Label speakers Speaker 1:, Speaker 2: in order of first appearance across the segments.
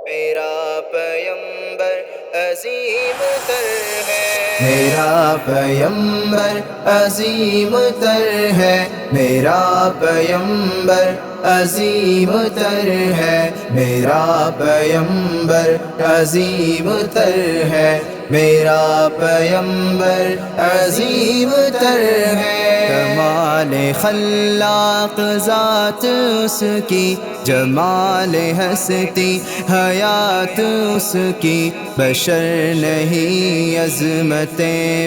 Speaker 1: میرا پیمبر عظیم تر ہے،
Speaker 2: میرا پیمبر عظیم تر ہے، میرا پیمبر عظیم تر ہے، میرا پیمبر عظیم تر ہے، میرا پیمبر عظیم تر ہے۔ کمال خلاق ذات اس کی، جمال ہستی حیات اس کی، بشر نہیں عظمت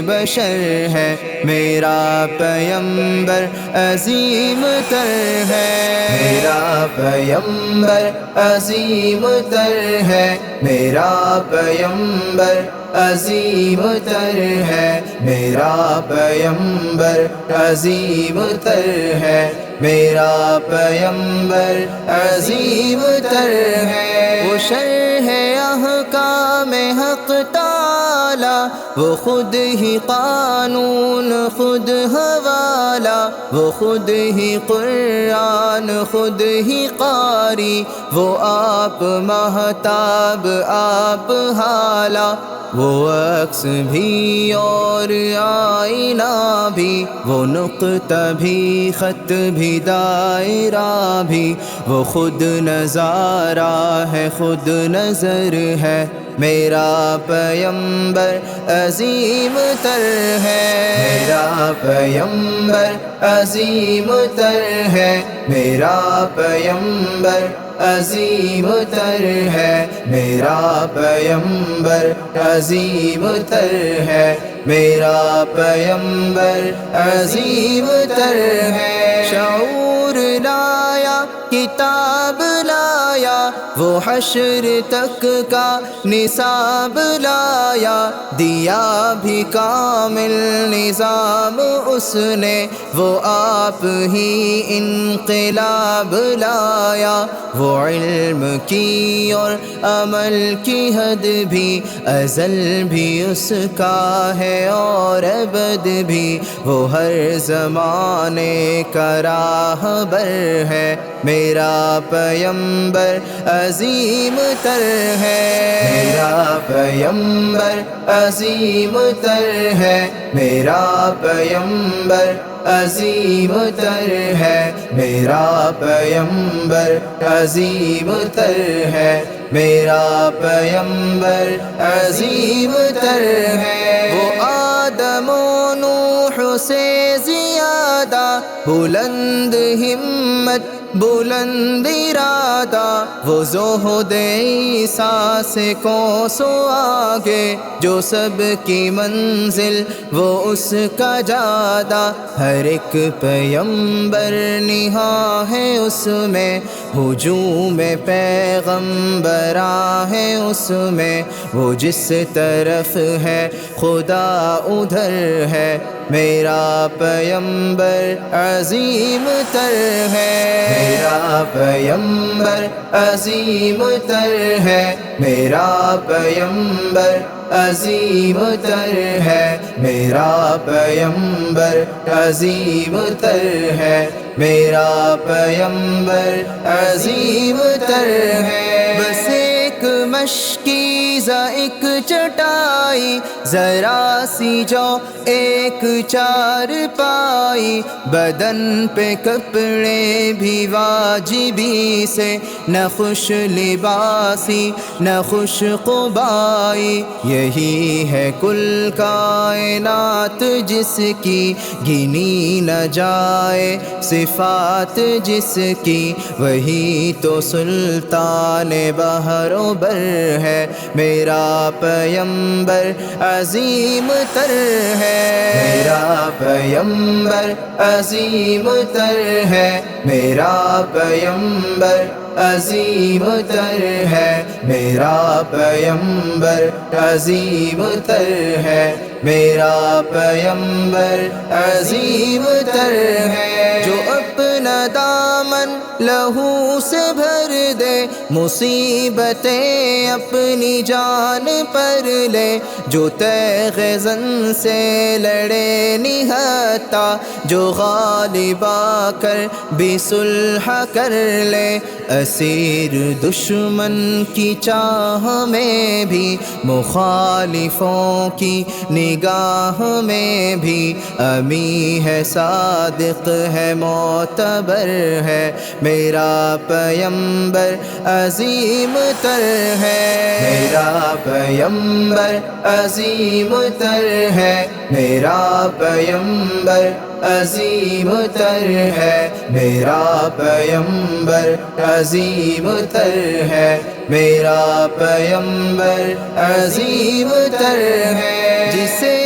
Speaker 2: بشر ہے، میرا پیمبر عظیم تر ہے، میرا پیمبر عظیم تر ہے، میرا پیمبر عظیم تر ہے، میرا پیمبر عظیم تر ہے، میرا پیمبر عظیم تر ہے۔ وہ شرح احکام حق تعالی، وہ خود ہی قانون خود حوالہ، وہ خود ہی قرآن خود ہی قاری، وہ آپ مہتاب آپ حالہ، وہ عکس بھی اور آئینہ بھی، وہ نقطہ بھی خط بھی دائرہ بھی، وہ خود نظارہ ہے خود نظر ہے، میرا پیمبر عظیم تر ہے، میرا پیمبر عظیم تر ہے، میرا پیمبر عظیم تر ہے، میرا پیمبر عظیم تر ہے، میرا پیمبر عظیم تر ہے۔ شعور لایا کتاب لایا، وہ حشر تک کا نصاب لایا، دیا بھی کامل نظام اس نے، وہ آپ ہی انقلاب لایا، وہ علم کی اور عمل کی حد بھی ازل بھی اس کا ہے اور ابد بھی، وہ ہر زمانے کا راہبر ہے، میرا پیمبر عظیم تر ہے، میرا پیمبر عظیم تر ہے، میرا پیمبر عظیم تر ہے، میرا پیمبر عظیم تر ہے، میرا پیمبر عظیم تر ہے۔ وہ آدم و نوح سے زیادہ بلند ہمت بلند ارادہ، وہ زہد عیسیٰ سے کوسوں آگے، جو سب کی منزل وہ اس کا جادہ، ہر ایک پیمبر نہاں ہے اس میں، ہجوم پیغمبراں ہے اس میں، وہ جس طرف ہے خدا ادھر ہے، میرا پیمبر عظیم تر ہے، میرا پیمبر عظیم تر ہے، میرا پیمبر عظیم تر ہے، میرا پیمبر عظیم تر ہے، میرا پیمبر عظیم تر ہے۔ بس ایک مشکیزہ ایک چٹائی، ذرا سی جو ایک چار پائی، بدن پہ کپڑے بھی واجبی سے، نہ خوش لباسی نہ خوش قبائی، یہی ہے کل کائنات جس کی گنی نہ جائے صفات جس کی، وہی تو سلطان بحر و بر ہے، میرا پیمبر عظیم تر ہے، میرا پیمبر عظیم تر ہے، میرا پیمبر عظیم تر ہے، میرا پیمبر عظیم تر ہے، میرا پیمبر عظیم تر ہے۔ جو اپنا دامن لہو سے بھر دے، مصیبتیں اپنی جان پر لے، جو تیغ زن سے لڑے نہتا، جو غالب آ کر بھی صلح کر لے، اسیر دشمن کی چاہ میں بھی، مخالفوں کی نگاہ میں بھی، امی ہے صادق ہے معتبر ہے، میرا پیمبر عظیم تر ہے، میرا پیمبر عظیم تر ہے، میرا پیمبر عظیم تر ہے، میرا پیمبر عظیم تر ہے، میرا پیمبر عظیم تر ہے۔ جسے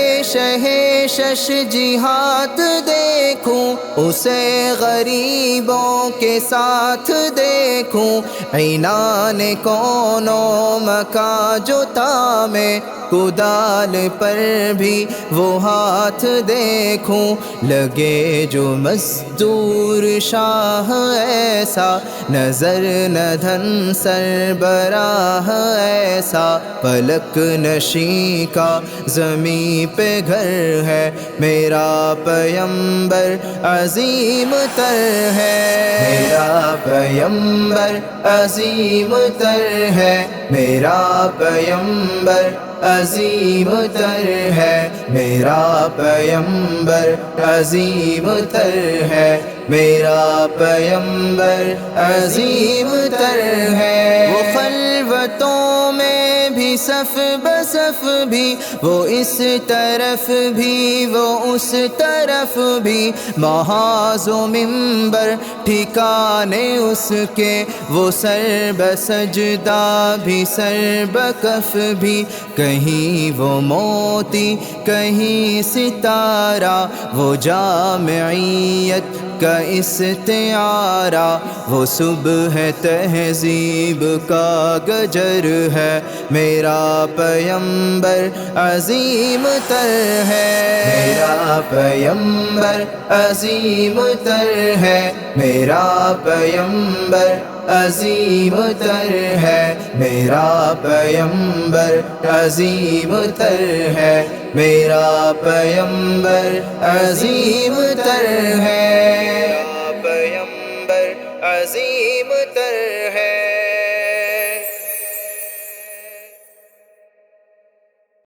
Speaker 2: شش جہاد دیکھوں، اسے غریبوں کے ساتھ دیکھوں، عنان کون و مکان جو تھامے، کدال پر بھی وہ ہاتھ دیکھوں، لگے جو مزدور شاہ ایسا، نظر نہ دھن سربراہ ایسا، پلک نشیں کا زمین پہ گھر ہے، میرا پیمبر عظیم تر ہے، میرا پیمبر عظیم تر ہے، میرا پیمبر عظیم تر ہے، میرا پیمبر عظیم تر ہے، میرا پیمبر عظیم تر ہے۔ وہ خلوتوں میں بھی صف بصف بھی، وہ اس طرف بھی وہ اس طرف بھی، محاذ و منبر ٹھکانے اس کے، وہ سر بسجدہ بھی سر بکف بھی، کہیں وہ موتی کہیں ستارہ، وہ جامعیت کا استعارہ، وہ صبح تہذیب کا گجر ہے، میرا پیمبر عظیم تر ہے، میرا پیمبر عظیم تر ہے، میرا پیمبر عظیم تر ہے، میرا پیمبر عظیم تر ہے، میرا پیمبر عظیم تر ہے۔